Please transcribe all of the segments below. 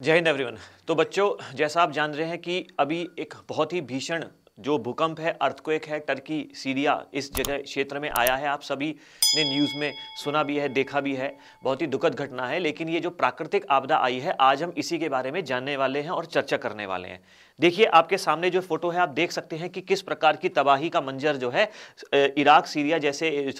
जय हिंद एवरीवन। तो बच्चों, जैसा आप जान रहे हैं कि अभी एक बहुत ही भीषण जो भूकंप है, अर्थक्वेक है, टर्की सीरिया इस जगह क्षेत्र में आया है। आप सभी ने न्यूज़ में सुना भी है, देखा भी है। बहुत ही दुखद घटना है, लेकिन ये जो प्राकृतिक आपदा आई है, आज हम इसी के बारे में जानने वाले हैं और चर्चा करने वाले हैं। देखिए, आपके सामने जो फोटो है, आप देख सकते हैं कि किस प्रकार की तबाही का मंजर जो है इराक सीरिया जैसे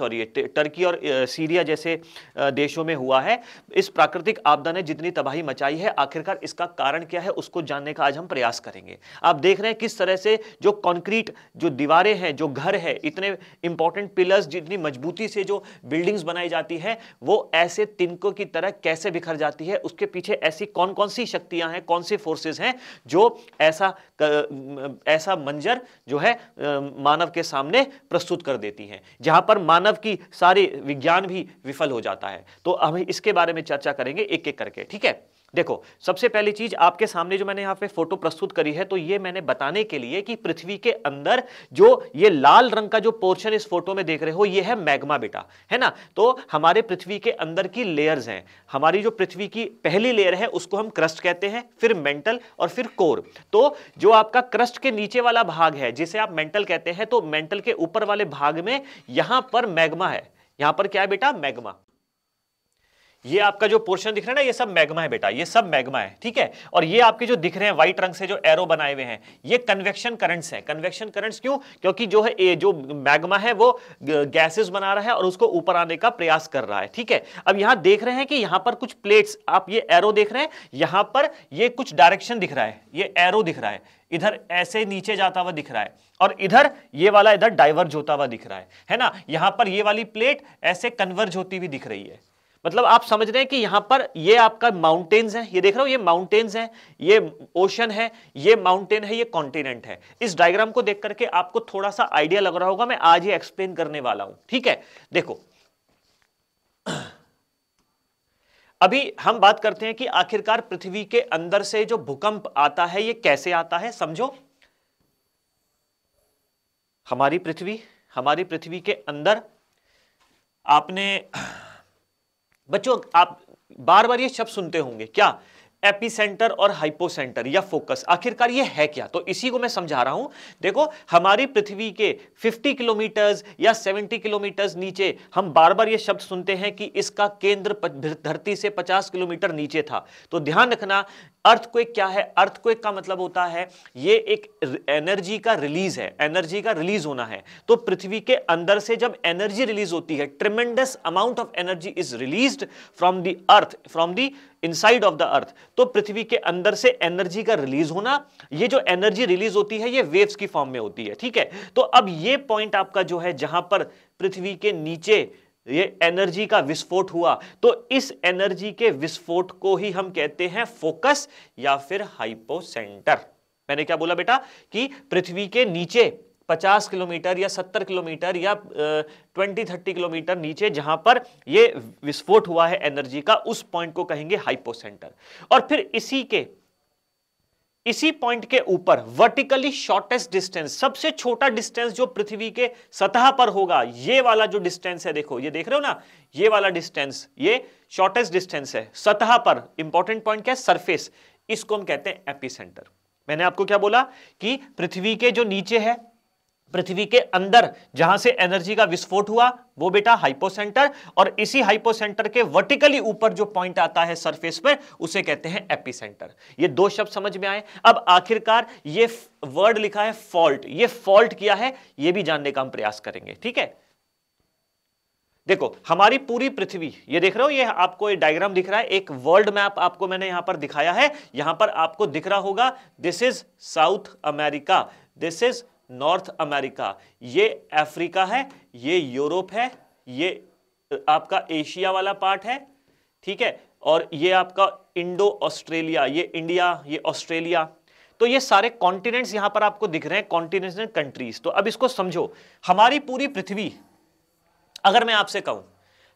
टर्की और सीरिया जैसे देशों में हुआ है। इस प्राकृतिक आपदा ने जितनी तबाही मचाई है, आखिरकार इसका कारण क्या है, उसको जानने का आज हम प्रयास करेंगे। आप देख रहे हैं किस तरह से जो कंक्रीट जो दीवारें हैं, जो घर है, इतने इंपॉर्टेंट पिलर्स, जितनी मजबूती से जो बिल्डिंग्स बनाई जाती है, वो ऐसे तिनकों की तरह कैसे बिखर जाती है। उसके पीछे ऐसी कौन कौन सी शक्तियां हैं, कौन सी फोर्सेस हैं जो ऐसा मंजर जो है मानव के सामने प्रस्तुत कर देती हैं, जहां पर मानव की सारी विज्ञान भी विफल हो जाता है। तो हम इसके बारे में चर्चा करेंगे एक एक करके, ठीक है। देखो, सबसे पहली चीज आपके सामने जो मैंने यहां पे फोटो प्रस्तुत करी है, तो ये मैंने बताने के लिए कि पृथ्वी के अंदर जो ये लाल रंग का जो पोर्शन इस फोटो में देख रहे हो, ये है मैग्मा बेटा, है ना। तो हमारे पृथ्वी के अंदर की लेयर्स हैं। हमारी जो पृथ्वी की पहली लेयर है उसको हम क्रस्ट कहते हैं, फिर मेंटल और फिर कोर। तो जो आपका क्रस्ट के नीचे वाला भाग है, जिसे आप मेंटल कहते हैं, तो मेंटल के ऊपर वाले भाग में यहां पर मैग्मा है। यहां पर क्या है बेटा? मैग्मा। ये आपका जो पोर्शन दिख रहा है ना, ये सब मैग्मा है बेटा, ये सब मैग्मा है, ठीक है। और ये आपके जो दिख रहे हैं व्हाइट रंग से जो एरो बनाए हुए हैं, ये कन्वेक्शन करंट्स हैं। कन्वेक्शन करंट्स क्यों? क्योंकि जो है ये जो मैग्मा है वो गैसेस बना रहा है और उसको ऊपर आने का प्रयास कर रहा है, ठीक है। अब यहां देख रहे हैं कि यहां पर कुछ प्लेट्स, आप ये एरो देख रहे हैं, यहां पर ये कुछ डायरेक्शन दिख रहा है, ये एरो दिख रहा है, इधर ऐसे नीचे जाता हुआ दिख रहा है, और इधर ये वाला इधर डाइवर्ज होता हुआ दिख रहा है ना। यहां पर ये वाली प्लेट ऐसे कन्वर्ज होती हुई दिख रही है। मतलब आप समझ रहे हैं कि यहां पर ये आपका माउंटेन्स हैं, ये देख रहे हो, ये माउंटेन्स हैं, ये ओशन है, ये माउंटेन है, ये कॉन्टिनेंट है। इस डायग्राम को देख करके आपको थोड़ा सा आइडिया लग रहा होगा, मैं आज ये एक्सप्लेन करने वाला हूं, ठीक है। देखो, अभी हम बात करते हैं कि आखिरकार पृथ्वी के अंदर से जो भूकंप आता है, ये कैसे आता है, समझो। हमारी पृथ्वी के अंदर आपने बच्चों, आप बार बार ये शब्द सुनते होंगे, क्या? एपिसेंटर और हाइपोसेंटर या फोकस। आखिरकार ये है क्या? तो इसी को मैं समझा रहा हूं। देखो, हमारी पृथ्वी के 50 किलोमीटर्स या 70 किलोमीटर्स नीचे हम बार बार ये शब्द सुनते हैं कि इसका केंद्र धरती से 50 किलोमीटर नीचे था। तो ध्यान रखना, अर्थक्वेक क्या है? अर्थक्वेक का मतलब होता है ये एक एनर्जी का रिलीज है, एनर्जी का रिलीज होना है। तो पृथ्वी के अंदर से जब एनर्जी रिलीज होती है, tremendous amount of energy is released from the earth, from the inside of the earth. तो पृथ्वी के अंदर से एनर्जी का रिलीज होना, ये जो एनर्जी रिलीज होती है, ये वेव्स की फॉर्म में होती है, ठीक है। तो अब ये पॉइंट आपका जो है, जहां पर पृथ्वी के नीचे ये एनर्जी का विस्फोट हुआ, तो इस एनर्जी के विस्फोट को ही हम कहते हैं फोकस या फिर हाइपोसेंटर। मैंने क्या बोला बेटा? कि पृथ्वी के नीचे 50 किलोमीटर या 70 किलोमीटर या 20-30 किलोमीटर नीचे जहां पर ये विस्फोट हुआ है एनर्जी का, उस पॉइंट को कहेंगे हाइपोसेंटर। और फिर इसी पॉइंट के ऊपर वर्टिकली शॉर्टेस्ट डिस्टेंस, सबसे छोटा डिस्टेंस जो पृथ्वी के सतह पर होगा, ये वाला जो डिस्टेंस है, देखो ये देख रहे हो ना, ये वाला डिस्टेंस, ये शॉर्टेस्ट डिस्टेंस है सतह पर। इंपॉर्टेंट पॉइंट क्या है? सरफेस। इसको हम कहते हैं एपिसेंटर। मैंने आपको क्या बोला कि पृथ्वी के जो नीचे है, पृथ्वी के अंदर जहां से एनर्जी का विस्फोट हुआ, वो बेटा हाइपोसेंटर, और इसी हाइपोसेंटर के वर्टिकली ऊपर जो पॉइंट आता है सरफेस पर, उसे कहते हैं एपिसेंटर। ये दो शब्द समझ में आए। अब आखिरकार ये वर्ड लिखा है फॉल्ट, ये फॉल्ट किया है, ये भी जानने का हम प्रयास करेंगे, ठीक है। देखो, हमारी पूरी पृथ्वी, ये देख रहे हो, ये आपको एक डायग्राम दिख रहा है, एक वर्ल्ड मैप आपको मैंने यहां पर दिखाया है। यहां पर आपको दिख रहा होगा, this is south America, this is north America, ये अफ्रीका है, ये यूरोप है, ये आपका एशिया वाला पार्ट है, ठीक है, और ये आपका इंडो ऑस्ट्रेलिया, ये इंडिया, ये ऑस्ट्रेलिया। तो ये सारे कॉन्टिनेंट्स यहां पर आपको दिख रहे हैं, कॉन्टिनेंटल कंट्रीज। तो अब इसको समझो, हमारी पूरी पृथ्वी, अगर मैं आपसे कहूं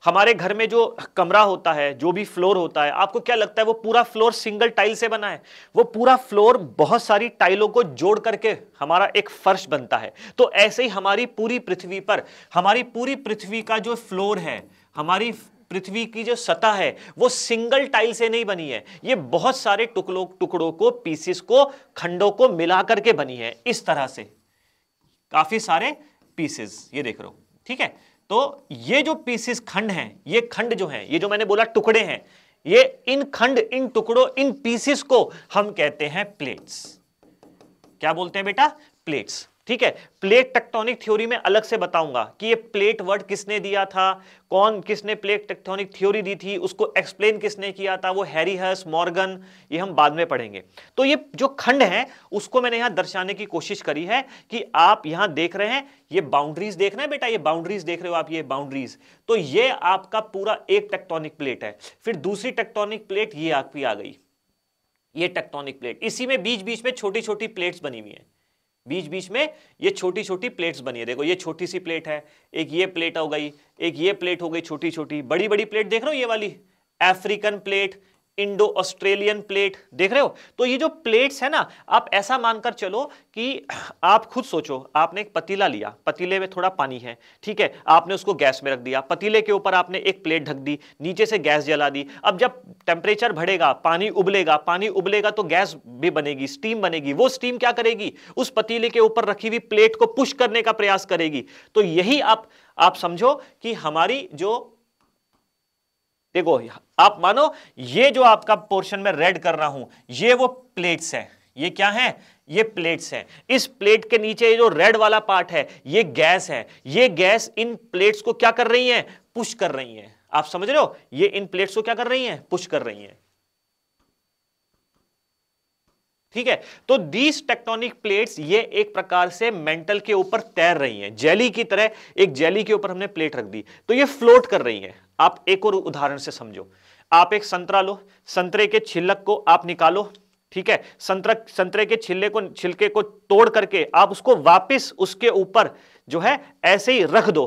हमारे घर में जो कमरा होता है, जो भी फ्लोर होता है, आपको क्या लगता है वो पूरा फ्लोर सिंगल टाइल से बना है? वो पूरा फ्लोर बहुत सारी टाइलों को जोड़ करके हमारा एक फर्श बनता है। तो ऐसे ही हमारी पूरी पृथ्वी पर, हमारी पूरी पृथ्वी का जो फ्लोर है, हमारी पृथ्वी की जो सतह है वो सिंगल टाइल से नहीं बनी है, ये बहुत सारे टुकड़ों को, पीसेस को, खंडों को मिला करके बनी है। इस तरह से काफी सारे पीसेस ये देख रहे हो, ठीक है। तो ये जो पीसेस खंड हैं, ये खंड जो हैं, ये जो मैंने बोला टुकड़े हैं, ये इन खंड, इन टुकड़ों, इन पीसेस को हम कहते हैं प्लेट्स। क्या बोलते हैं बेटा? प्लेट्स, ठीक है। प्लेट टेक्टोनिक थ्योरी में अलग से बताऊंगा कि ये प्लेट वर्ड किसने दिया था, किसने प्लेट टेक्टोनिक थ्योरी दी थी, उसको एक्सप्लेन किसने किया था, वो हैरी हर्स, मॉर्गन, ये हम बाद में पढ़ेंगे। तो ये जो खंड है उसको मैंने यहां दर्शाने की कोशिश करी है कि आप यहां देख रहे हैं, ये बाउंड्रीज देख रहे हैं बेटा, ये बाउंड्रीज देख रहे हो आप, ये बाउंड्रीज, तो ये आपका पूरा एक टेक्टोनिक प्लेट है। फिर दूसरी टेक्टोनिक प्लेट ये आपकी आ गई, ये टेक्टोनिक प्लेट, इसी में बीच बीच में छोटी छोटी प्लेट्स बनी हुई हैं, बीच बीच में ये छोटी छोटी प्लेट्स बनी है। देखो ये छोटी सी प्लेट है, एक ये प्लेट हो गई, एक ये प्लेट हो गई छोटी छोटी, बड़ी बड़ी प्लेट देख रहे हो, ये वाली African plate, Indo Australian plate, देख रहे हो। तो ये जो प्लेट्स है ना, आप ऐसा मानकर चलो कि आप खुद सोचो, आपने एक पतीला लिया, पतीले में थोड़ा पानी है, ठीक है, आपने उसको गैस में रख दिया, पतीले के ऊपर आपने एक प्लेट ढक दी, नीचे से गैस जला दी। अब जब टेम्परेचर बढ़ेगा, पानी उबलेगा, पानी उबलेगा तो गैस भी बनेगी, स्टीम बनेगी। वो स्टीम क्या करेगी? उस पतीले के ऊपर रखी हुई प्लेट को पुश करने का प्रयास करेगी। तो यही आप समझो कि हमारी जो, देखो आप मानो ये जो आपका पोर्शन में रेड कर रहा हूं, ये वो प्लेट्स है, ये क्या है? ये प्लेट्स हैं। इस प्लेट के नीचे जो रेड वाला पार्ट है ये गैस है, ये गैस इन प्लेट्स को क्या कर रही है? पुश कर रही है। आप समझ रहे हो? ये इन प्लेट्स को क्या कर रही है? पुश कर रही है, ठीक है। तो दीज टेक्टोनिक प्लेट्स ये एक प्रकार से मेंटल के ऊपर तैर रही हैं, जेली की तरह। एक जेली के ऊपर हमने प्लेट रख दी तो ये फ्लोट कर रही हैं। आप एक और उदाहरण से समझो, आप एक संतरा लो, संतरे के छिलक को आप निकालो, ठीक है, संतरे के छिलके को तोड़ करके आप उसको वापस उसके ऊपर जो है ऐसे ही रख दो,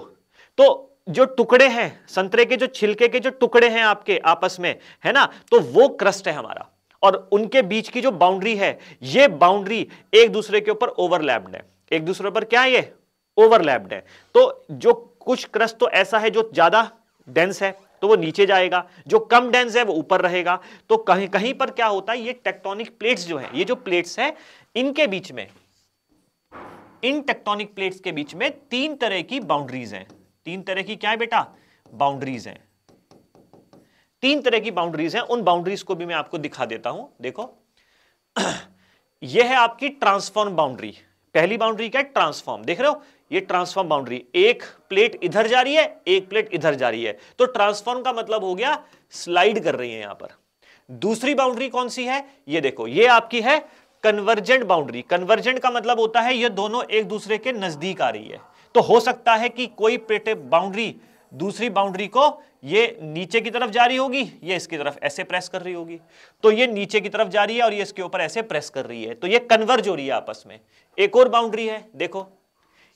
तो जो टुकड़े हैं संतरे के, जो छिलके के जो टुकड़े हैं आपके आपस में, है ना, तो वो क्रस्ट है हमारा, और उनके बीच की जो बाउंड्री है, ये बाउंड्री एक दूसरे के ऊपर ओवरलैप्ड है, एक दूसरे पर क्या है? ये ओवरलैप्ड है। तो जो कुछ क्रस्ट तो ऐसा है जो ज्यादा डेंस है तो वो नीचे जाएगा, जो कम डेंस है वो ऊपर रहेगा। तो कहीं कहीं पर क्या होता है, ये टेक्टोनिक प्लेट्स जो है, ये जो प्लेट्स है, इनके बीच में, इन टेक्टोनिक प्लेट्स के बीच में तीन तरह की बाउंड्रीज हैं। तीन तरह की क्या है बेटा? बाउंड्रीज हैं। तीन तरह की बाउंड्रीज हैं। उन बाउंड्रीज को भी मैं आपको दिखा देता हूं। देखो यह है आपकी ट्रांसफॉर्म बाउंड्री। पहली बाउंड्री क्या है? ट्रांसफॉर्म। देख रहे हो, ये ट्रांसफॉर्म बाउंड्री, एक प्लेट इधर जा रही है, एक प्लेट इधर जा रही है, तो ट्रांसफॉर्म का मतलब हो गया स्लाइड कर रही है यहां पर। दूसरी बाउंड्री कौन सी है? ये देखो, ये आपकी है कन्वर्जेंट बाउंड्री। कन्वर्जेंट का मतलब होता है ये दोनों एक दूसरे के नजदीक आ रही है। तो हो सकता है कि कोई बाउंड्री दूसरी बाउंड्री को, ये नीचे की तरफ जा रही होगी, ये इसकी तरफ ऐसे प्रेस कर रही होगी, तो ये नीचे की तरफ जा रही है और ये इसके ऊपर ऐसे प्रेस कर रही है, तो ये कन्वर्ज हो रही है आपस में। एक और बाउंड्री है, देखो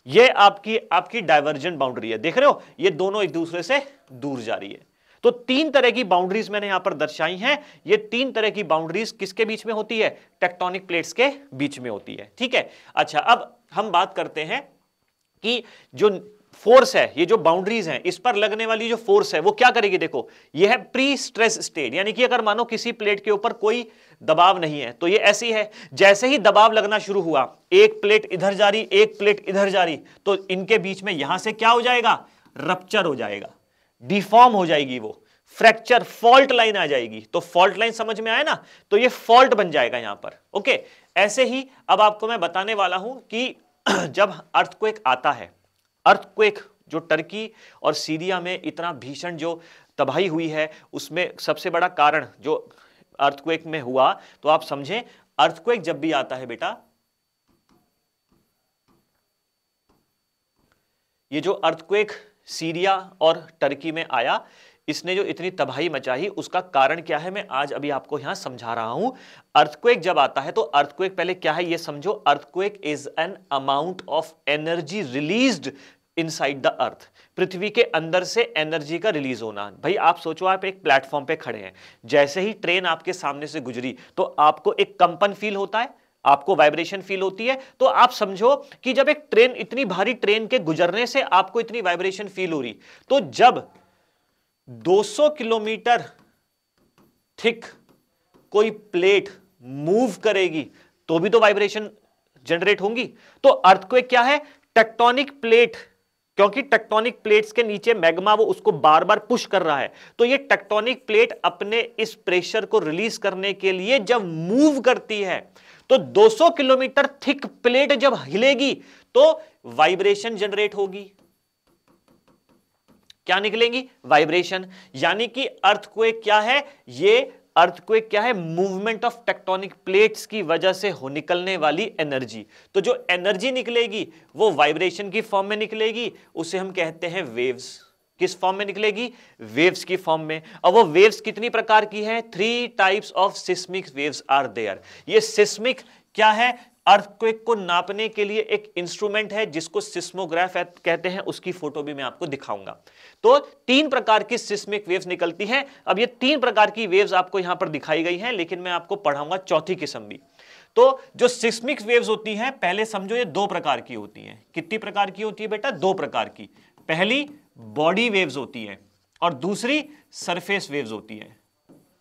ये आपकी डाइवर्जेंट बाउंड्री है। देख रहे हो, ये दोनों एक दूसरे से दूर जा रही है। तो तीन तरह की बाउंड्रीज मैंने यहां पर दर्शाई हैं। ये तीन तरह की बाउंड्रीज किसके बीच में होती है? टेक्टोनिक प्लेट्स के बीच में होती है, ठीक है। अच्छा, अब हम बात करते हैं कि जो फोर्स है, ये जो बाउंड्रीज हैं, इस पर लगने वाली जो फोर्स है वो क्या करेगी? देखो, ये है प्री स्ट्रेस स्टेट, यानी कि अगर मानो किसी प्लेट के ऊपर कोई दबाव नहीं है तो ये ऐसी है। जैसे ही दबाव लगना शुरू हुआ, एक प्लेट इधर जा रही, एक प्लेट इधर जा रही, तो इनके बीच में यहां से क्या हो जाएगा? रप्चर हो जाएगा, डिफॉर्म हो जाएगी, वो फ्रैक्चर, फॉल्ट लाइन आ जाएगी। तो फॉल्ट लाइन समझ में आया ना? तो ये फॉल्ट बन जाएगा यहां पर। ओके, ऐसे ही अब आपको मैं बताने वाला हूं कि जब अर्थक्वेक आता है, अर्थक्वेक जो टर्की और सीरिया में इतना भीषण जो तबाही हुई है, उसमें सबसे बड़ा कारण जो अर्थक्वेक में हुआ, तो आप समझें, अर्थक्वेक जब भी आता है बेटा, ये जो अर्थक्वेक सीरिया और टर्की में आया, इसने जो इतनी तबाही मचाई, उसका कारण क्या है मैं आज अभी आपको यहां समझा रहा हूं। अर्थक्वेक जब आता है तो अर्थक्वेक पहले क्या है ये समझो। Earthquake is an amount of energy released inside the earth. पृथ्वी के अंदर से एनर्जी का रिलीज होना। भाई आप सोचो, आप एक प्लेटफॉर्म पे खड़े हैं, जैसे ही ट्रेन आपके सामने से गुजरी तो आपको एक कंपन फील होता है, आपको वाइब्रेशन फील होती है। तो आप समझो कि जब एक ट्रेन, इतनी भारी ट्रेन के गुजरने से आपको इतनी वाइब्रेशन फील हो रही, तो जब 200 किलोमीटर थिक कोई प्लेट मूव करेगी तो भी तो वाइब्रेशन जनरेट होंगी। तो अर्थक्वेक क्या है? टेक्टोनिक प्लेट, क्योंकि टेक्टोनिक प्लेट्स के नीचे मैग्मा वो उसको बार बार पुश कर रहा है, तो ये टेक्टोनिक प्लेट अपने इस प्रेशर को रिलीज करने के लिए जब मूव करती है, तो 200 किलोमीटर थिक प्लेट जब हिलेगी तो वाइब्रेशन जनरेट होगी। क्या निकलेंगी? वाइब्रेशन। यानी कि अर्थक्वेक क्या है? ये अर्थक्वेक क्या है? मूवमेंट ऑफ टेक्टोनिक प्लेट्स की वजह से हो निकलने वाली एनर्जी। तो जो एनर्जी निकलेगी वो वाइब्रेशन की फॉर्म में निकलेगी, उसे हम कहते हैं वेव्स। किस फॉर्म में निकलेगी? वेव्स की फॉर्म में। और वो वेव्स कितनी प्रकार की है? 3 types of seismic waves are there. ये सिस्मिक क्या है? अर्थक्वेक को नापने के लिए एक इंस्ट्रूमेंट है जिसको सिस्मोग्राफ कहते हैं, उसकी फोटो भी मैं आपको दिखाऊंगा। तो 3 प्रकार की सिस्मिक वेव्स निकलती हैं। अब ये 3 प्रकार की वेव्स आपको यहां पर दिखाई गई हैं, लेकिन मैं आपको पढ़ाऊंगा चौथी किस्म भी। तो जो सिस्मिक वेव्स होती हैं, पहले समझो ये 2 प्रकार की होती हैं। कितनी प्रकार की होती है बेटा? 2 प्रकार की। पहली बॉडी वेव्स होती है और दूसरी सरफेस वेव्स होती है।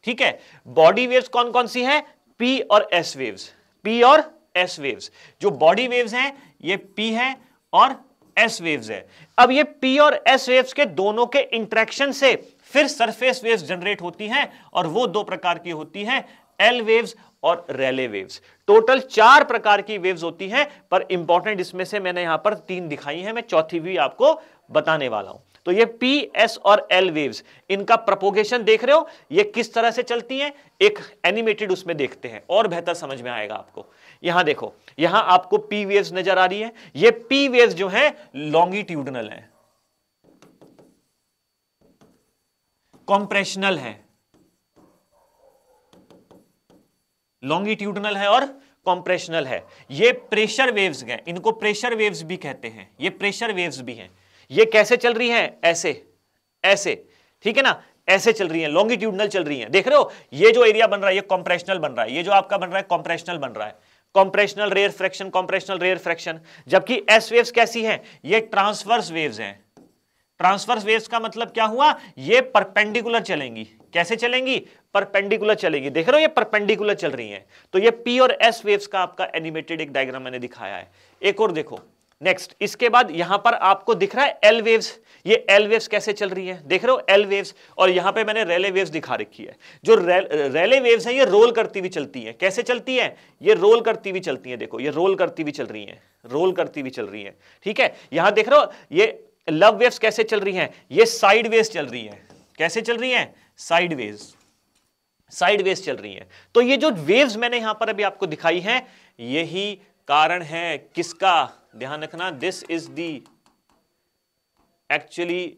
ठीक है, बॉडी वेव्स कौन कौन सी है? पी और एस वेव्स। पी और एस वेव्स। जो बॉडी वेव्स हैं ये पी है और एस वेव्स है। अब ये पी और एस वेव्स के दोनों के इंटरेक्शन से फिर सरफेस वेव्स जनरेट होती हैं, और वो 2 प्रकार की होती हैं, एल वेव्स और रेले वेव्स। टोटल 4 प्रकार की वेव्स होती हैं, पर इंपॉर्टेंट इसमें से मैंने यहां पर 3 दिखाई हैं, मैं चौथी भी आपको बताने वाला हूं। तो ये पी, एस और एल वेव्स, इनका प्रोपोगेशन देख रहे हो, ये किस तरह से चलती हैं, एक एनिमेटेड उसमें देखते हैं और बेहतर समझ में आएगा आपको। यहां देखो, यहां आपको पी वेव्स नजर आ रही है। ये पी वेव्स जो है लॉन्गिट्यूडनल है, कॉम्प्रेशनल है, लॉन्गिट्यूडनल है और कॉम्प्रेशनल है। ये प्रेशर वेव्स हैं, इनको प्रेशर वेव्स भी कहते हैं, ये प्रेशर वेव्स भी हैं। ये कैसे चल रही हैं? ऐसे ऐसे, ठीक है ना, ऐसे चल रही हैं, लॉन्गिट्यूडनल चल रही हैं। देख रहे हो, ये जो एरिया बन रहा है ये कॉम्प्रेशनल बन रहा है, ये जो आपका बन रहा है कॉम्प्रेशनल बन रहा है, कॉम्प्रेशनल रेयर फ्रैक्शन, कॉम्प्रेशनल रेयर फ्रैक्शन। जबकि एस वेव्स कैसी हैं? ये ट्रांसवर्स वेव्स हैं। ट्रांसवर्स वेव्स का मतलब क्या हुआ? ये परपेंडिकुलर चलेंगी। कैसे चलेंगी? परपेंडिकुलर चलेगी। देख रहे हो, ये परपेंडिकुलर चल रही हैं। तो ये पी और एस वेव्स का आपका एनिमेटेड एक डायग्राम मैंने दिखाया है। एक और देखो, नेक्स्ट, इसके बाद यहां पर आपको दिख रहा है एल वेव्स। ये एल वेव्स कैसे चल रही है? देख रहे हो, एल वेव्स। और यहां पे मैंने रेले वेव्स दिखा रखी है। जो रेले वेव्स है ये रोल करती हुई चलती है। कैसे चलती है? ये रोल करती हुई चलती है। देखो, ये रोल करती हुई चल रही है, रोल करती हुई चल रही है। ठीक है, यहां देख रहे हो, ये लव वेव्स कैसे चल रही हैं? ये साइड वेव्स चल रही है। कैसे चल रही हैं? साइड वेव्स, साइड वेव्स चल रही हैं। तो ये जो वेव्स मैंने यहां पर अभी आपको दिखाई हैं, यही कारण है किसका? ध्यान रखना, दिस इज दी एक्चुअली,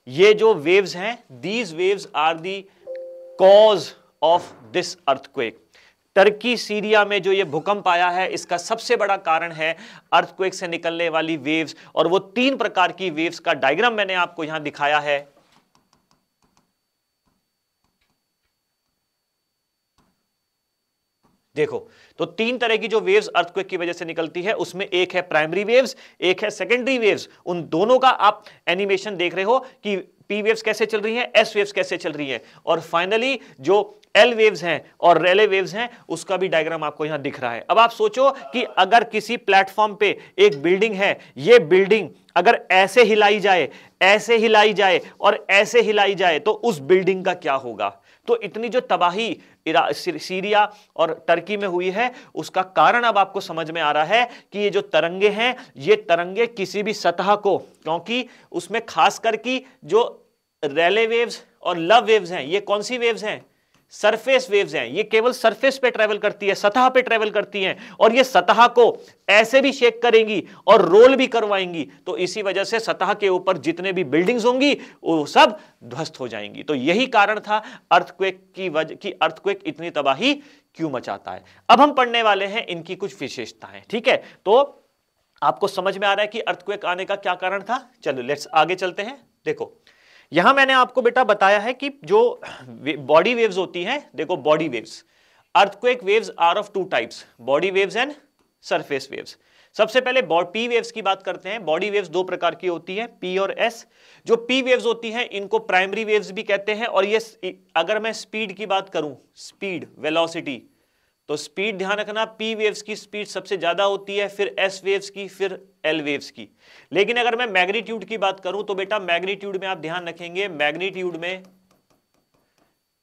ये जो वेव्स हैं, these waves are the cause of this earthquake. Turkey Syria में जो ये भूकंप आया है, इसका सबसे बड़ा कारण है अर्थक्वेक से निकलने वाली वेव्स। और वो 3 प्रकार की वेव्स का डायग्राम मैंने आपको यहां दिखाया है। देखो, तो 3 तरह की जो वेव्स अर्थक्वेक की वजह से निकलती है, उसमें एक है प्राइमरी वेव्स, एक है सेकेंडरी वेव्स। उन दोनों का आप एनिमेशन देख रहे हो कि पी वेव्स कैसे चल रही हैं, एस वेव्स कैसे चल रही हैं, और फाइनली जो एल वेव्स हैं और रेले वेव्स हैं, उसका भी डायग्राम आपको यहां दिख रहा है। अब आप सोचो कि अगर किसी प्लेटफॉर्म पे एक बिल्डिंग है, ये बिल्डिंग अगर ऐसे हिलाई जाए, ऐसे हिलाई जाए और ऐसे हिलाई जाए, तो उस बिल्डिंग का क्या होगा? तो इतनी जो तबाही सीरिया और टर्की में हुई है, उसका कारण अब आपको समझ में आ रहा है कि ये जो तरंगे हैं, ये तरंगे किसी भी सतह को, क्योंकि उसमें खास करके जो रेले वेव्स और लव वेव्स हैं, ये कौन सी वेव्स हैं? सरफेस वेव्स हैं। ये केवल सरफेस पे ट्रेवल करती है, सतह पे ट्रेवल करती हैं, और ये सतह को ऐसे भी शेक करेंगी और रोल भी करवाएंगी। तो इसी वजह से सतह के ऊपर जितने भी बिल्डिंग्स होंगी वो सब ध्वस्त हो जाएंगी। तो यही कारण था अर्थक्वेक की वजह कि अर्थक्वेक इतनी तबाही क्यों मचाता है। अब हम पढ़ने वाले हैं इनकी कुछ विशेषताएं। ठीक है, तो आपको समझ में आ रहा है कि अर्थक्वेक आने का क्या कारण था। चलो लेट्स आगे चलते हैं। देखो, यहां मैंने आपको बेटा बताया है कि जो बॉडी वेव्स होती हैं, देखो body waves, earthquake waves are of 2 types, body waves and surface waves. सबसे पहले पी वेव्स की बात करते हैं। बॉडी वेव्स दो प्रकार की होती है, पी और एस। जो पी वेव्स होती हैं इनको प्राइमरी वेव्स भी कहते हैं। और ये अगर मैं स्पीड की बात करूं, स्पीड, वेलोसिटी, तो स्पीड ध्यान रखना, पी वेव्स की स्पीड सबसे ज्यादा होती है, फिर एस वेव्स की, फिर एल वेव्स की। लेकिन अगर मैं मैग्नीट्यूड की बात करूं तो बेटा मैग्नीट्यूड में आप ध्यान रखेंगे, मैग्नीट्यूड में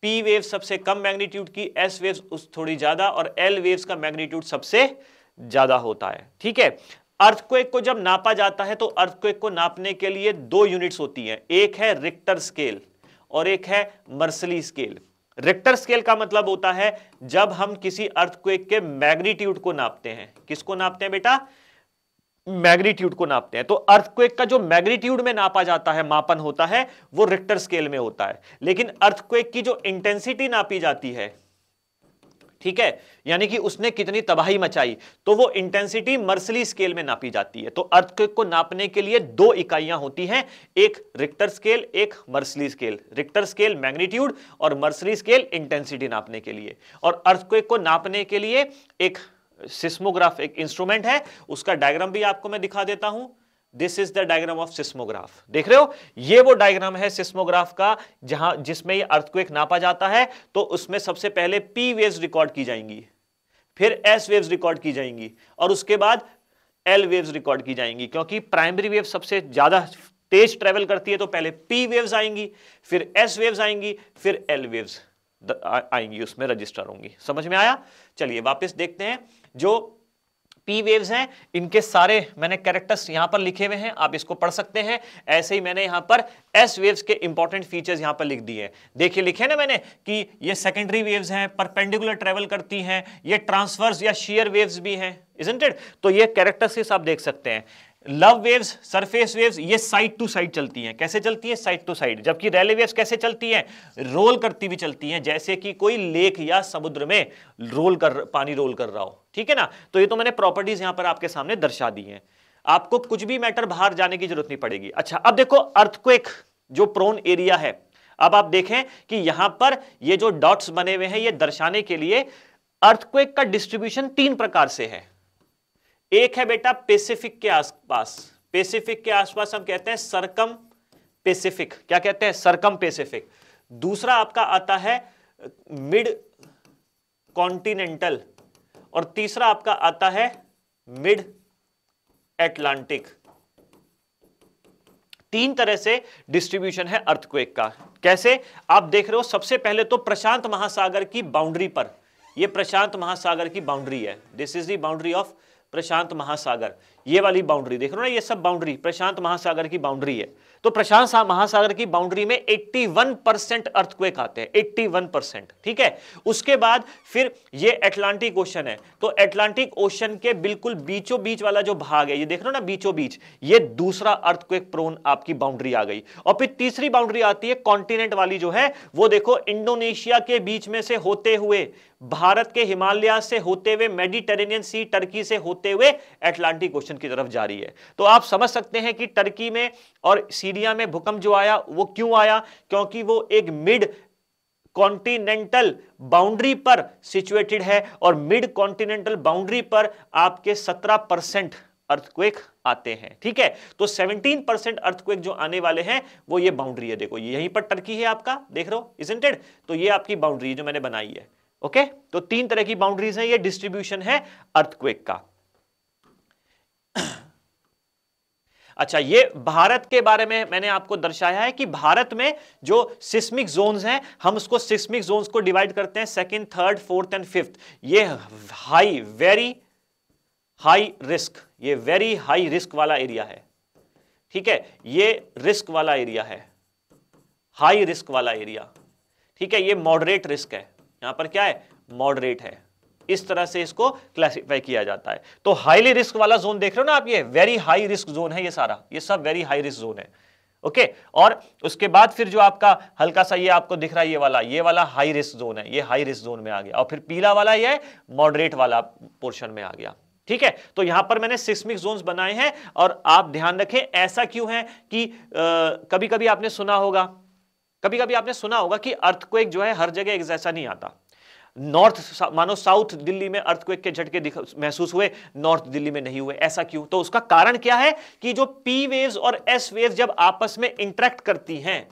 पी वेव सबसे कम मैग्नीट्यूड की, एस वेव्स थोड़ी ज्यादा, और एल वेव्स का मैग्नीट्यूड सबसे ज्यादा होता है। ठीक है। अर्थक्वेक को जब नापा जाता है तो अर्थक्वेक को नापने के लिए दो यूनिट्स होती हैं, एक है रिक्टर स्केल और एक है मर्सली स्केल। रिक्टर स्केल का मतलब होता है जब हम किसी अर्थक्वेक के मैग्नीट्यूड को नापते हैं। किसको नापते हैं बेटा? मैग्नीट्यूड को नापते हैं। तो अर्थक्वेक का जो मैग्नीट्यूड में नापा जाता है, मापन होता है, वो रिक्टर स्केल में होता है। लेकिन अर्थक्वेक की जो इंटेंसिटी नापी जाती है, ठीक है, यानी कि उसने कितनी तबाही मचाई, तो वो इंटेंसिटी मर्सली स्केल में नापी जाती है। तो अर्थक्वेक को नापने के लिए दो इकाइयां होती हैं, एक रिक्टर स्केल, एक मर्सली स्केल। रिक्टर स्केल मैग्नीट्यूड और मर्सली स्केल इंटेंसिटी नापने के लिए। और अर्थक्वेक को नापने के लिए एक सिस्मोग्राफ एक इंस्ट्रूमेंट है, उसका डायग्राम भी आपको मैं दिखा देता हूं। This is the diagram of seismograph. देख रहे हो, ये वो डायग्राम है सिस्मोग्राफ का जिसमें ये अर्थक्वेक नापा जाता है। तो उसमें सबसे पहले पी वेव्स रिकॉर्ड की जाएंगी, फिर एस वेव्स रिकॉर्ड की जाएंगी, और उसके बाद एल वेव्स रिकॉर्ड की जाएंगी। क्योंकि प्राइमरी वेव सबसे ज्यादा तेज ट्रेवल करती है, तो पहले पी वेव्स आएंगी, फिर एस वेव्स आएंगी, फिर एल वेव्स आएंगी, उसमें रजिस्टर होंगी। समझ में आया? चलिए वापस देखते हैं। जो पी वेव्स हैं इनके सारे मैंने कैरेक्टर्स यहां पर लिखे हुए हैं, आप इसको पढ़ सकते हैं। ऐसे ही मैंने यहां पर एस वेव्स के इंपॉर्टेंट फीचर्स यहां पर लिख दिए हैं। देखिए लिखे ना मैंने कि ये सेकेंडरी वेव्स हैं, परपेंडिकुलर ट्रेवल करती हैं, ये ट्रांसवर्स या शेयर वेव्स भी हैं, इजंट इट? तो ये कैरेक्टरिस्टिक्स आप देख सकते हैं। लव वेव्स, सरफेस वेव्स, ये साइड टू साइड चलती हैं। कैसे चलती है? Side to side. जबकि रैले वेव्स कैसे चलती हैं? रोल करती हुई चलती हैं, जैसे कि कोई लेक या समुद्र में पानी रोल कर रहा हो। ठीक है ना? तो ये तो मैंने प्रॉपर्टीज यहां पर आपके सामने दर्शा दी हैं। आपको कुछ भी मैटर बाहर जाने की जरूरत नहीं पड़ेगी। अच्छा, अब देखो अर्थक्वेक जो प्रोन एरिया है, अब आप देखें कि यहां पर ये जो डॉट्स बने हुए हैं, ये दर्शाने के लिए अर्थक्वेक का डिस्ट्रीब्यूशन तीन प्रकार से है। एक है बेटा पैसिफिक के आसपास, पैसिफिक के आसपास हम कहते हैं सरकम पैसिफिक। क्या कहते हैं? सरकम पैसिफिक। दूसरा आपका आता है मिड कॉन्टिनेंटल, और तीसरा आपका आता है मिड एटलांटिक। तीन तरह से डिस्ट्रीब्यूशन है अर्थक्वेक का। कैसे? आप देख रहे हो, सबसे पहले तो प्रशांत महासागर की बाउंड्री पर, यह प्रशांत महासागर की बाउंड्री है। This is the boundary of प्रशांत महासागर। ये वाली बाउंड्री देख रहे हो ना, ये सब बाउंड्री प्रशांत महासागर की बाउंड्री है। तो प्रशांत महासागर की बाउंड्री में 81% अर्थक्वेक आते हैं, 81%। ठीक है। उसके बाद फिर ये अटलांटिक ओशन है, तो अटलांटिक ओशन के बिल्कुल बीचों बीच वाला जो भाग है, ये देख रहे हो ना बीचों बीच, ये दूसरा अर्थक्वेक प्रोन आपकी बाउंड्री आ गई। और फिर तीसरी बाउंड्री आती है कॉन्टिनेंट वाली, जो है वो देखो इंडोनेशिया के बीच में से होते हुए, भारत के हिमालय से होते हुए, मेडिटेरेनियन सी, टर्की से होते हुए अटलांटिक ओशन की तरफ जा रही है। तो आप समझ सकते हैं कि टर्की में और सीरिया में भूकंप जो आया वो क्यों आया? क्योंकि वो एक मिड कॉन्टिनेंटल बाउंड्री पर सिचुएटेड है, और मिड कॉन्टिनेंटल बाउंड्री पर आपके 17% अर्थक्वेक आते हैं। ठीक है। तो 17% अर्थक्वेक जो आने वाले हैं वो ये बाउंड्री है। देखो यहीं पर टर्की है आपका, देख रहे हो, इजंट इट? तो ये आपकी बाउंड्री जो मैंने बनाई है। ओके। तो तीन तरह की बाउंड्रीज हैं, ये डिस्ट्रीब्यूशन है अर्थक्वेक का। अच्छा, ये भारत के बारे में मैंने आपको दर्शाया है कि भारत में जो सिस्मिक जोन्स हैं, हम उसको सिस्मिक जोन्स को डिवाइड करते हैं second, third, fourth and fifth. ये हाई, वेरी हाई रिस्क, ये वेरी हाई रिस्क वाला एरिया है। ठीक है। ये रिस्क वाला एरिया है, हाई रिस्क वाला एरिया। ठीक है। ये मॉडरेट रिस्क है, यहां पर क्या है? मॉडरेट है। इस तरह से इसको क्लासिफाई किया जाता है। तो हाईली रिस्क वाला जोन देख रहे हो ना आप, ये वेरी हाई रिस्क जोन है, ये सारा, ये सब वेरी हाई रिस्क जोन है। ओके। और उसके बाद फिर जो आपका हल्का सा ये आपको दिख रहा है, ये वाला हाई रिस्क जोन है, ये हाई रिस्क जोन में आ गया। और फिर पीला वाला ये मॉडरेट वाला पोर्शन में आ गया। ठीक है। तो यहां पर मैंने सिस्मिक जोन्स बनाए हैं, और आप ध्यान रखें ऐसा क्यों है कि कभी कभी आपने सुना होगा कि अर्थक्वेक जो है हर जगह एक जैसा नहीं आता। नॉर्थ, मानो साउथ दिल्ली में अर्थक्वेक के झटके महसूस हुए, नॉर्थ दिल्ली में नहीं हुए, ऐसा क्यों? तो उसका कारण क्या है कि जो पी वेव्स और एस वेव्स जब आपस में इंटरेक्ट करती हैं,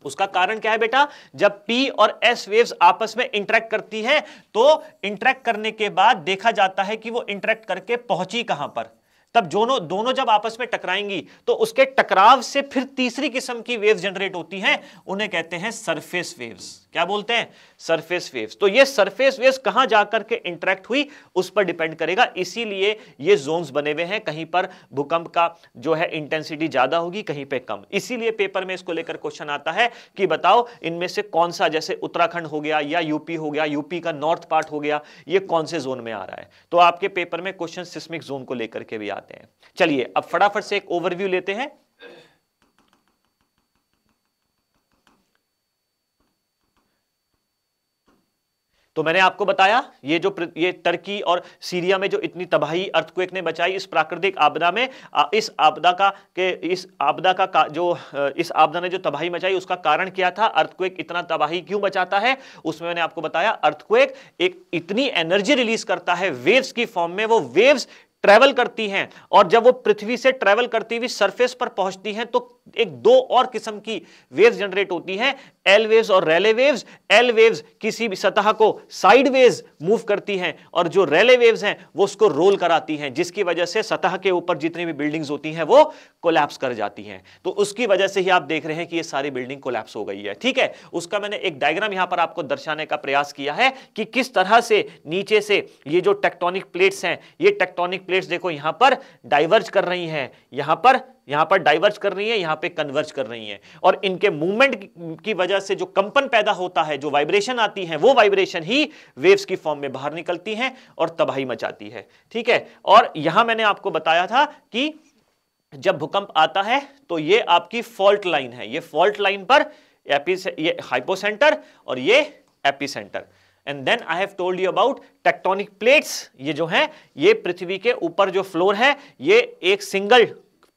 उसका कारण क्या है बेटा? जब P और S वेव्स आपस में इंटरेक्ट करती हैं तो इंटरेक्ट करने के बाद देखा जाता है कि वो इंटरेक्ट करके पहुंची कहां पर। तब दोनों जब आपस में टकराएंगी तो उसके टकराव से फिर तीसरी किस्म की वेव्स जनरेट होती हैं, उन्हें कहते हैं सरफेस वेव्स। क्या बोलते हैं? Surface waves. तो ये सरफेस वेव्स कहां जाकर के इंटरेक्ट हुई उस पर डिपेंड करेगा, इसीलिए ये जोन्स बने हुए हैं। कहीं पर भूकंप का जो है इंटेंसिटी ज्यादा होगी, कहीं पे कम। इसीलिए पेपर में इसको लेकर क्वेश्चन आता है कि बताओ इनमें से कौन सा, जैसे उत्तराखंड हो गया या यूपी हो गया, यूपी का नॉर्थ पार्ट हो गया, ये कौन से जोन में आ रहा है। तो आपके पेपर में क्वेश्चन सिस्मिक जोन को लेकर के भी आते हैं। चलिए अब फटाफट से एक ओवरव्यू लेते हैं। तो मैंने आपको बताया ये टर्की और सीरिया में जो इतनी तबाही अर्थक्वेक ने बचाई इस प्राकृतिक आपदा में, इस आपदा ने जो तबाही मचाई उसका कारण क्या था, अर्थक्वेक इतना तबाही क्यों बचाता है। उसमें मैंने आपको बताया अर्थक्वेक एक इतनी एनर्जी रिलीज करता है वेव्स की फॉर्म में, वो वेव्स ट्रेवल करती हैं और जब वो पृथ्वी से ट्रेवल करती हुई सरफेस पर पहुंचती हैं तो एक दो और किस्म की वेव्स जनरेट होती हैं, एल वेव्स और रेले वेव्स। एल वेव्स किसी भी सतह को साइडवेज मूव करती हैं और जो रेले वेव्स हैं वो उसको रोल कराती हैं, जिसकी वजह से सतह के ऊपर जितनी भी बिल्डिंग्स होती हैं वो कोलैप्स कर जाती हैं। तो उसकी वजह से ही आप देख रहे हैं कि ये सारी बिल्डिंग कोलैप्स हो गई है। ठीक है, उसका मैंने एक डायग्राम यहां पर आपको दर्शाने का प्रयास किया है कि किस तरह से नीचे से ये जो टेक्टोनिक प्लेट्स हैं, ये टेक्टोनिक प्लेट्स देखो यहां पर डाइवर्ज कर रही हैं, यहां पर डाइवर्ज कर रही है, यहां पे कन्वर्ज कर रही है, और इनके मूवमेंट की वजह से जो कंपन पैदा होता है, जो वाइब्रेशन आती है, वो वाइब्रेशन ही वेव्स की फॉर्म में बाहर निकलती हैं और तबाही मचाती है। ठीक है, और यहां मैंने आपको बताया था कि जब भूकंप आता है तो ये आपकी फॉल्ट लाइन है, ये फॉल्ट लाइन पर ये हाइपोसेंटर और ये epicentre. And then I have told you about tectonic plates. ये जो है ये पृथ्वी के ऊपर जो फ्लोर है ये एक सिंगल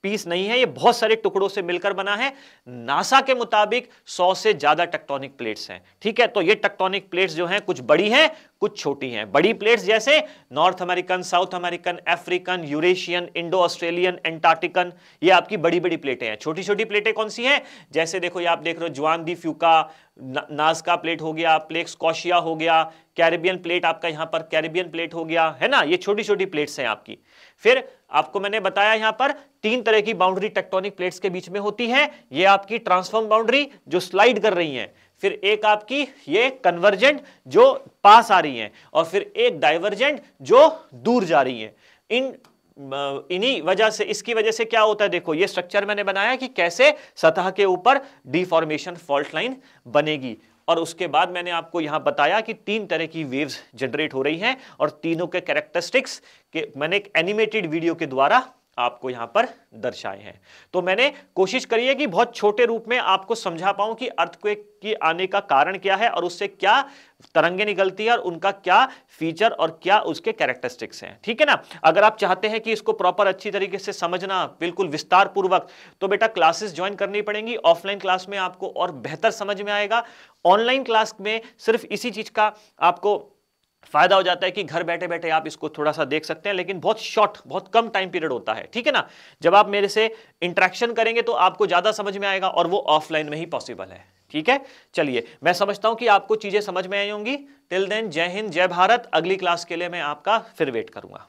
पीस नहीं है, ये बहुत सारे टुकड़ों से मिलकर बना है। नासा के मुताबिक 100 से ज्यादा टेक्टोनिक प्लेट्स हैं। ठीक है, तो ये टेक्टोनिक प्लेट्स जो हैं कुछ बड़ी हैं कुछ छोटी हैं। बड़ी प्लेट्स जैसे North American, South American, African, Eurasian, Indo Australian, Antarctican, ये आपकी बड़ी बड़ी प्लेटें हैं। छोटी छोटी प्लेटें कौन सी हैं? जैसे देखो ये आप देख रहे हो जुआन दी फ्यूका, नाजका प्लेट हो गया, प्लेट स्कॉशिया हो गया, कैरिबियन प्लेट आपका यहां पर कैरिबियन प्लेट हो गया, है ना। ये छोटी छोटी प्लेट्स हैं आपकी। फिर आपको मैंने बताया यहां पर 3 तरह की बाउंड्री टेक्टोनिक प्लेट्स के बीच में होती है। ये आपकी ट्रांसफॉर्म बाउंड्री जो स्लाइड कर रही है, फिर एक आपकी ये कन्वर्जेंट जो पास आ रही है, और फिर एक डाइवर्जेंट जो दूर जा रही है। इन्हीं वजह से, इसकी वजह से क्या होता है, देखो ये स्ट्रक्चर मैंने बनाया कि कैसे सतह के ऊपर डिफॉर्मेशन फॉल्ट लाइन बनेगी। और उसके बाद मैंने आपको यहां बताया कि 3 तरह की वेव्स जनरेट हो रही हैं और तीनों के कैरेक्टरिस्टिक्स के मैंने एक एनिमेटेड वीडियो के द्वारा आपको यहां पर दर्शाए हैं। तो मैंने कोशिश करी है कि बहुत छोटे रूप में आपको समझा पाऊं कि अर्थक्वेक की आने का कारण क्या है और उससे क्या तरंगें निकलती है और उनका क्या फीचर और क्या उसके कैरेक्टरिस्टिक्स हैं। ठीक है ना। अगर आप चाहते हैं कि इसको प्रॉपर अच्छी तरीके से समझना बिल्कुल विस्तार पूर्वक, तो बेटा क्लासेस ज्वाइन करनी पड़ेंगी। ऑफलाइन क्लास में आपको और बेहतर समझ में आएगा। ऑनलाइन क्लास में सिर्फ इसी चीज का आपको फायदा हो जाता है कि घर बैठे बैठे आप इसको थोड़ा सा देख सकते हैं, लेकिन बहुत शॉर्ट, बहुत कम टाइम पीरियड होता है। ठीक है ना। जब आप मेरे से इंटरेक्शन करेंगे तो आपको ज्यादा समझ में आएगा और वो ऑफलाइन में ही पॉसिबल है। ठीक है, चलिए मैं समझता हूं कि आपको चीजें समझ में आई होंगी। टिल देन जय हिंद, जय भारत। अगली क्लास के लिए मैं आपका फिर वेट करूंगा।